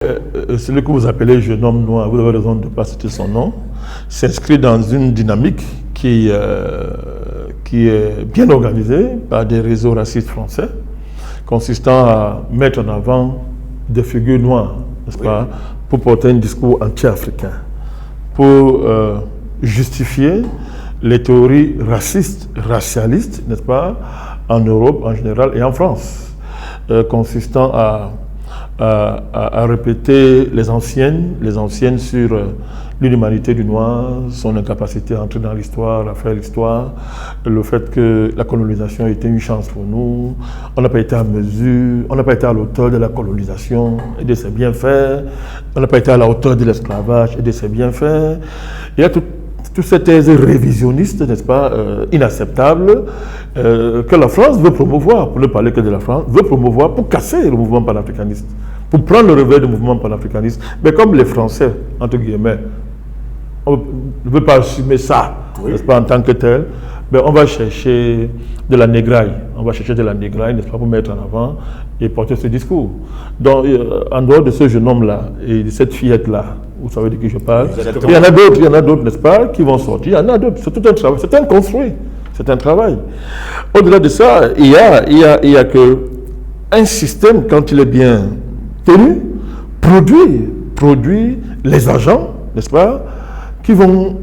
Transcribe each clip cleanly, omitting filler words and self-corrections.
Celui que vous appelez jeune homme noir, vous avez raison de ne pas citer son nom, s'inscrit dans une dynamique qui est bien organisée par des réseaux racistes français, consistant à mettre en avant des figures noires, n'est-ce pas, pour porter un discours anti-africain, pour justifier les théories racistes, racialistes, n'est-ce pas, en Europe en général et en France, consistant à répéter les anciennes sur l'inhumanité du noir, son incapacité à entrer dans l'histoire, à faire l'histoire, le fait que la colonisation était une chance pour nous, on n'a pas été à mesure, on n'a pas été à la hauteur de la colonisation et de ses bienfaits, on n'a pas été à la hauteur de l'esclavage et de ses bienfaits. Il y a toute cette thèse révisionniste, n'est-ce pas, inacceptable, que la France veut promouvoir, pour ne parler que de la France, veut promouvoir pour casser le mouvement panafricaniste, pour prendre le revers du mouvement panafricaniste. Mais comme les Français, entre guillemets, on ne veut pas assumer ça, n'est-ce pas, en tant que tel, mais on va chercher de la négraille, n'est-ce pas, pour mettre en avant et porter ce discours. Donc, en dehors de ce jeune homme-là et de cette fillette-là, vous savez de qui je parle, il y en a d'autres, n'est-ce pas, qui vont sortir, il y en a d'autres, c'est tout un travail, c'est un construit, c'est un travail. Au-delà de ça, il y a que un système, quand il est bien tenu, produit les agents, n'est-ce pas, qui vont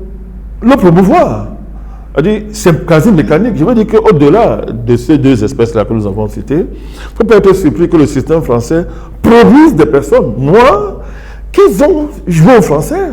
le promouvoir. C'est quasi mécanique. Je veux dire qu'au-delà de ces deux espèces-là que nous avons citées, il ne faut pas être surpris que le système français produise des personnes noires qui vont jouer au français,